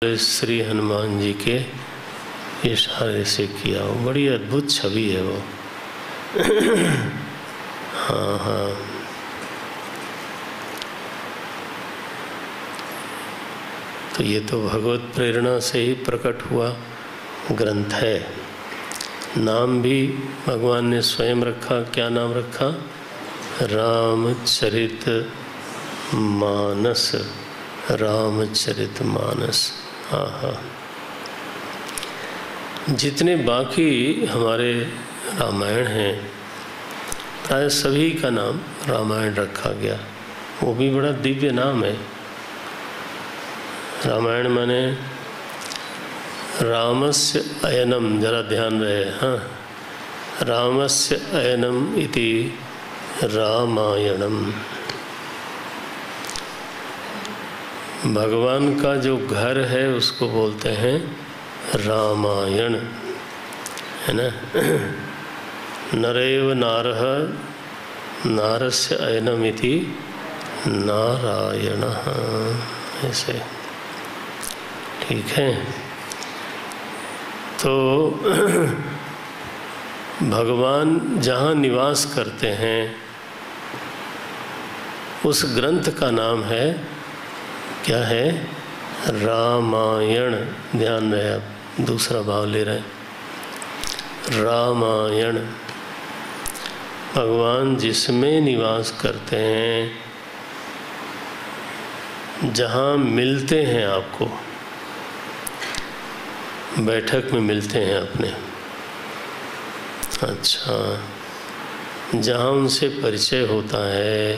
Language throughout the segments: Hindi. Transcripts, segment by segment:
श्री हनुमान जी के इशारे से किया हो। बड़ी अद्भुत छवि है वो। हाँ हाँ, तो ये तो भगवत प्रेरणा से ही प्रकट हुआ ग्रंथ है। नाम भी भगवान ने स्वयं रखा। क्या नाम रखा? रामचरित मानस। रामचरित मानस। हाँ हाँ, जितने बाकी हमारे रामायण हैं प्राय सभी का नाम रामायण रखा गया। वो भी बड़ा दिव्य नाम है। रामायण माने रामस्य अयनम, जरा ध्यान रहे। हाँ, रामस्य अयनम इति रामायणम। भगवान का जो घर है उसको बोलते हैं रामायण, है ना। नरेव नारः नारस्य अयनमिति नारायण, ऐसे। ठीक है, तो भगवान जहाँ निवास करते हैं उस ग्रंथ का नाम है, क्या है? रामायण। ध्यान रहे, आप दूसरा भाव ले रहे हैं। रामायण। भगवान जिसमें निवास करते हैं, जहाँ मिलते हैं आपको, बैठक में मिलते हैं अपने। अच्छा, जहाँ उनसे परिचय होता है।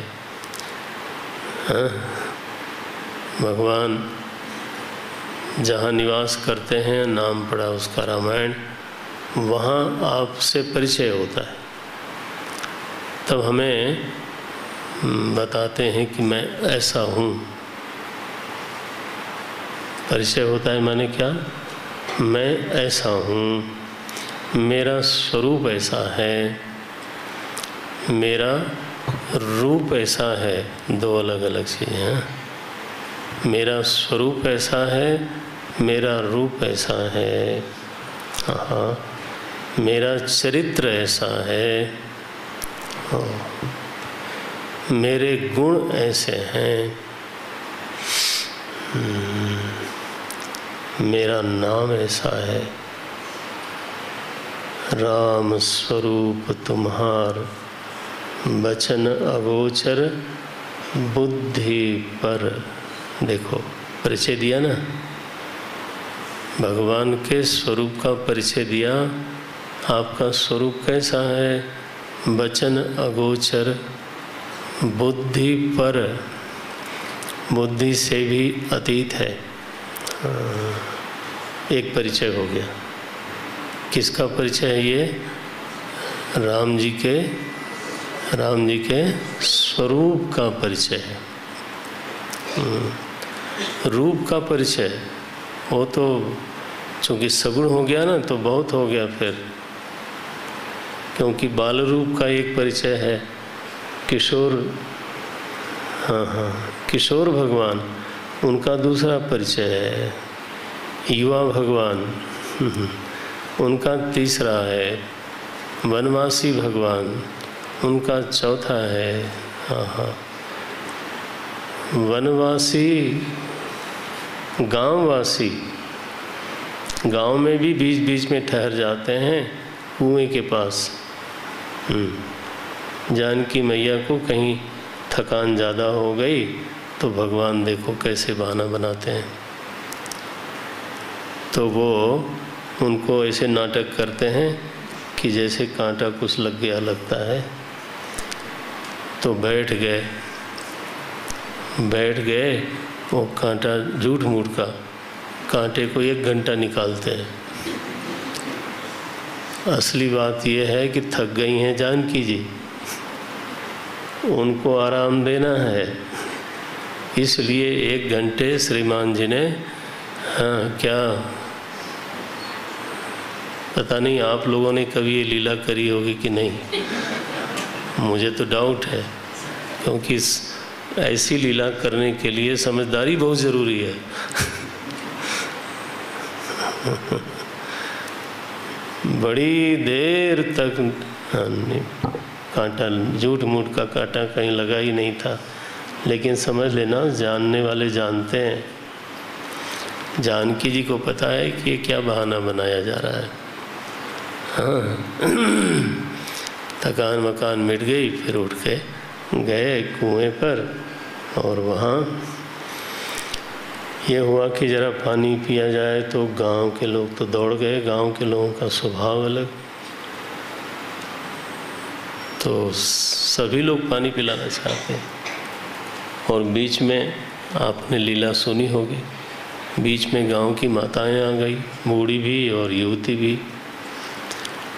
हाँ, भगवान जहाँ निवास करते हैं, नाम पड़ा उसका रामायण, वहाँ आपसे परिचय होता है। तब हमें बताते हैं कि मैं ऐसा हूँ। परिचय होता है माने क्या? मैं ऐसा हूँ, मेरा स्वरूप ऐसा है, मेरा रूप ऐसा है। दो अलग अलग चीज़ें हैं। मेरा स्वरूप ऐसा है, मेरा रूप ऐसा है। हाँ, मेरा चरित्र ऐसा है, मेरे गुण ऐसे हैं, मेरा नाम ऐसा है। राम स्वरूप तुम्हार, बचन अगोचर बुद्धि पर। देखो, परिचय दिया ना, भगवान के स्वरूप का परिचय दिया। आपका स्वरूप कैसा है? बचन अगोचर बुद्धि पर, बुद्धि से भी अतीत है। एक परिचय हो गया। किसका परिचय है ये? राम जी के स्वरूप का परिचय है। रूप का परिचय वो तो चूँकि सगुण हो गया ना, तो बहुत हो गया फिर। क्योंकि बाल रूप का एक परिचय है, किशोर। हाँ हाँ, किशोर भगवान, उनका दूसरा परिचय है। युवा भगवान, उनका तीसरा है। वनवासी भगवान, उनका चौथा है। हाँ हाँ, वनवासी, गांववासी, गांव में भी बीच बीच में ठहर जाते हैं कुएं के पास। जानकी मैया को कहीं थकान ज़्यादा हो गई तो भगवान देखो कैसे बहाना बनाते हैं। तो वो उनको ऐसे नाटक करते हैं कि जैसे कांटा कुछ लग गया लगता है। तो बैठ गए, वो कांटा झूठ मूठ का, कांटे को 1 घंटा निकालते हैं। असली बात यह है कि थक गई हैं जानकी जी, उनको आराम देना है। इसलिए 1 घंटे श्रीमान जी ने, हाँ, क्या पता नहीं आप लोगों ने कभी ये लीला करी होगी कि नहीं, मुझे तो डाउट है। क्योंकि ऐसी लीला करने के लिए समझदारी बहुत ज़रूरी है। बड़ी देर तक कांटा, झूठ मूठ का कांटा कहीं लगा ही नहीं था। लेकिन समझ लेना, जानने वाले जानते हैं। जानकी जी को पता है कि ये क्या बहाना बनाया जा रहा है। हाँ, थकान मकान मिट गई, फिर उठ के गए कुएं पर, और वहाँ ये हुआ कि ज़रा पानी पिया जाए, तो गांव के लोग तो दौड़ गए। गांव के लोगों का स्वभाव अलग, तो सभी लोग पानी पिलाना चाहते हैं। और बीच में आपने लीला सुनी होगी, बीच में गांव की माताएं आ गई, बूढ़ी भी और युवती भी,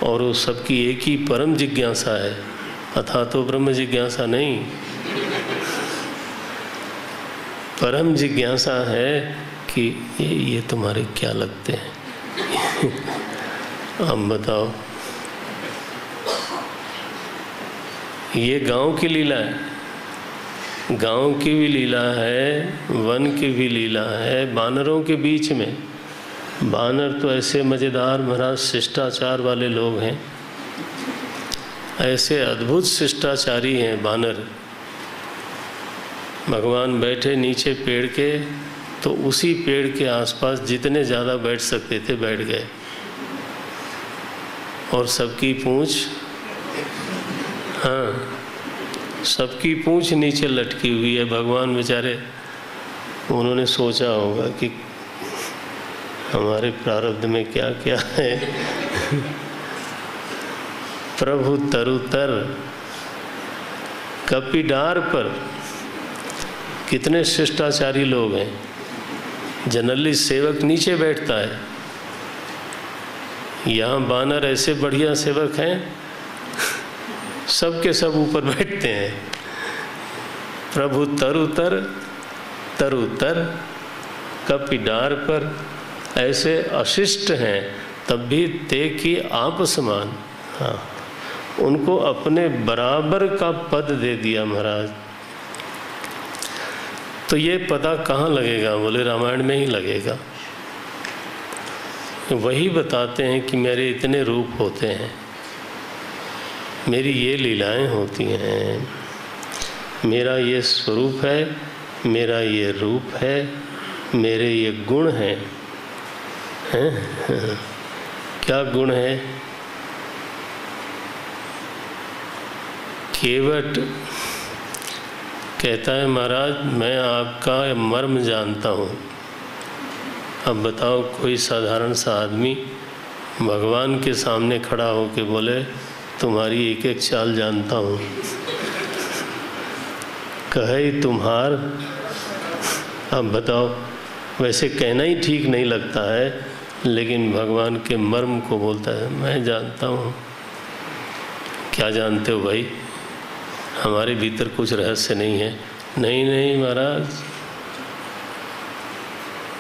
और वो सबकी एक ही परम जिज्ञासा है, अथा तो ब्रह्म जिज्ञासा नहीं, परम जिज्ञासा है कि ये तुम्हारे क्या लगते हैं। हम बताओ। ये गांव की लीला है, गांव की भी लीला है, वन की भी लीला है, बानरों के बीच में। बानर तो ऐसे मज़ेदार महाराज शिष्टाचार वाले लोग हैं, ऐसे अद्भुत शिष्टाचारी हैं बानर। भगवान बैठे नीचे पेड़ के, तो उसी पेड़ के आसपास जितने ज़्यादा बैठ सकते थे बैठ गए, और सबकी पूंछ, हाँ, सबकी पूंछ नीचे लटकी हुई है। भगवान बेचारे, उन्होंने सोचा होगा कि हमारे प्रारब्ध में क्या क्या है। प्रभु तरुतर कपिडार पर कितने शिष्टाचारी लोग हैं। जनरली सेवक नीचे बैठता है, यहाँ बानर ऐसे बढ़िया सेवक हैं, सब के सब ऊपर बैठते हैं। प्रभु तरुतर तरुतर कपिडार पर ऐसे अशिष्ट हैं, तब भी ते की आप समान। हाँ, उनको अपने बराबर का पद दे दिया महाराज। तो ये पता कहाँ लगेगा? बोले रामायण में ही लगेगा। वही बताते हैं कि मेरे इतने रूप होते हैं, मेरी ये लीलाएं होती हैं, मेरा ये स्वरूप है, मेरा ये रूप है, मेरे ये गुण हैं। क्या गुण है? केवट कहता है महाराज मैं आपका मर्म जानता हूँ। अब बताओ, कोई साधारण सा आदमी भगवान के सामने खड़ा हो के बोले तुम्हारी एक एक चाल जानता हूँ, कहे तुम्हार। अब बताओ, वैसे कहना ही ठीक नहीं लगता है, लेकिन भगवान के मर्म को बोलता है मैं जानता हूँ। क्या जानते हो भाई? हमारे भीतर कुछ रहस्य नहीं है। नहीं नहीं महाराज,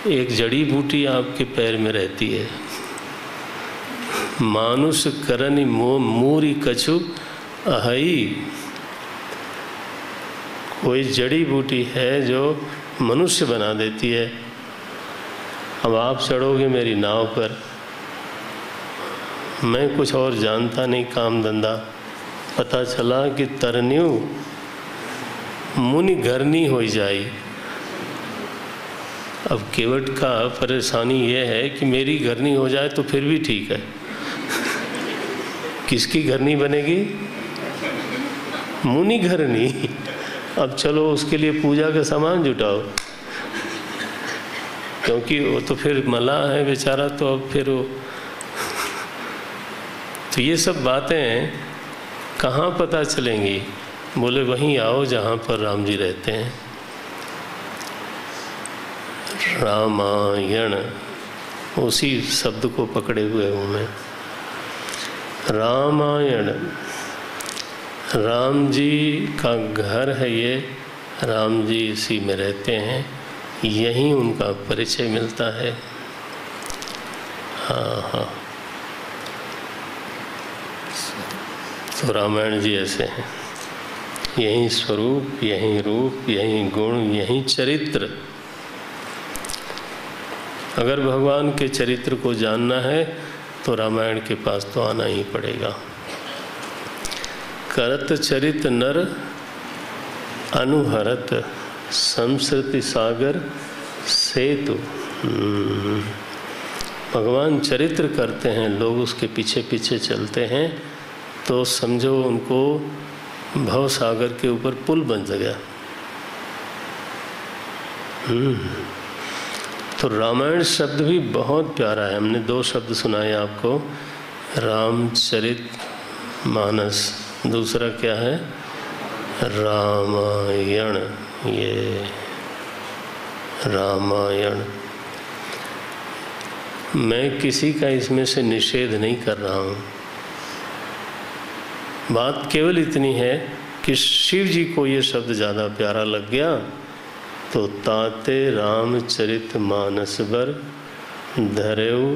एक जड़ी बूटी आपके पैर में रहती है, मानुष करनि मूरी कछु अहई। कोई जड़ी बूटी है जो मनुष्य बना देती है। अब आप चढ़ोगे मेरी नाव पर, मैं कुछ और जानता नहीं, काम धंधा, पता चला कि तरन्यू मुनि घरनी हो जाई। अब केवट का परेशानी यह है कि मेरी घरनी हो जाए तो फिर भी ठीक है, किसकी घरनी बनेगी? मुनि घरनी। अब चलो उसके लिए पूजा का सामान जुटाओ, क्योंकि वो तो फिर मल्लाह है बेचारा, तो अब फिर वो तो ये सब बातें कहाँ पता चलेंगी? बोले वहीं आओ जहाँ पर राम जी रहते हैं। रामायण, उसी शब्द को पकड़े हुए हूँ मैं। रामायण, राम जी का घर है ये, राम जी इसी में रहते हैं, यहीं उनका परिचय मिलता है। हाँ हाँ, तो रामायण जी ऐसे हैं, यही स्वरूप, यही रूप, यही गुण, यही चरित्र। अगर भगवान के चरित्र को जानना है तो रामायण के पास तो आना ही पड़ेगा। करत चरित नर अनुहरत संस्कृति सागर सेतु। भगवान चरित्र करते हैं, लोग उसके पीछे पीछे चलते हैं, तो समझो उनको भव सागर के ऊपर पुल बन गया। तो रामायण शब्द भी बहुत प्यारा है। हमने 2 शब्द सुनाए आपको, रामचरित मानस, दूसरा क्या है, रामायण। ये रामायण, मैं किसी का इसमें से निषेध नहीं कर रहा हूँ। बात केवल इतनी है कि शिव जी को ये शब्द ज़्यादा प्यारा लग गया, तो ताते रामचरित मानस बर धरेऊ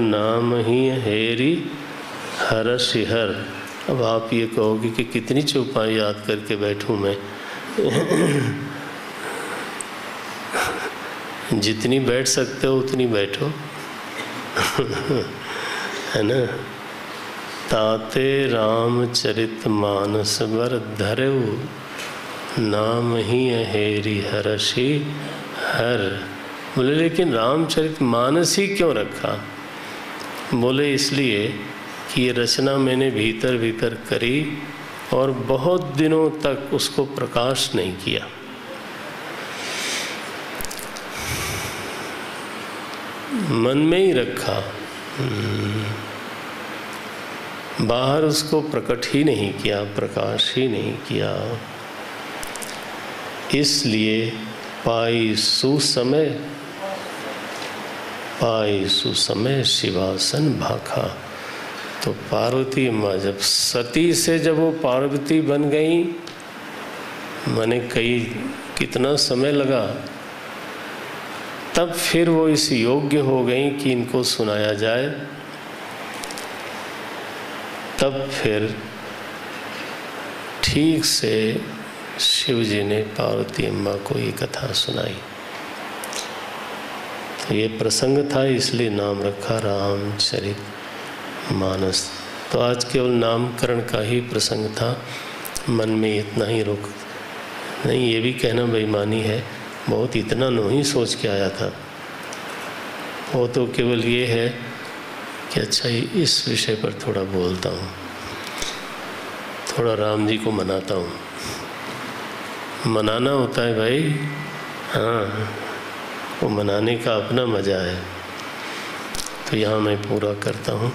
नाम ही हेरी हरषि हर। अब आप ये कहोगे कि कितनी चौपाई याद करके बैठूं मैं। जितनी बैठ सकते हो उतनी बैठो। है ना। ताते रामचरित मानस बर धरेऊ नाम ही हेरी हरषि हर। बोले लेकिन रामचरित मानस ही क्यों रखा? बोले इसलिए कि ये रचना मैंने भीतर भीतर करी और बहुत दिनों तक उसको प्रकाश नहीं किया। मन में ही रखा, बाहर उसको प्रकट ही नहीं किया, प्रकाश ही नहीं किया। इसलिए पाई सुसमय शिवासन भाखा। तो पार्वती माँ जब सती से जब वो पार्वती बन गई, माने कितना समय लगा, तब फिर वो इस योग्य हो गई कि इनको सुनाया जाए। तब फिर ठीक से शिव जी ने पार्वती अम्मा को ये कथा सुनाई। तो ये प्रसंग था, इसलिए नाम रखा रामचरित मानस। तो आज केवल नामकरण का ही प्रसंग था, मन में इतना ही रोक नहीं, ये भी कहना बेईमानी है, बहुत इतना नहीं सोच के आया था। वो तो केवल ये है कि अच्छा इस विषय पर थोड़ा बोलता हूँ, थोड़ा राम जी को मनाता हूँ। मनाना होता है भाई, हाँ, वो मनाने का अपना मज़ा है। तो यहाँ मैं पूरा करता हूँ।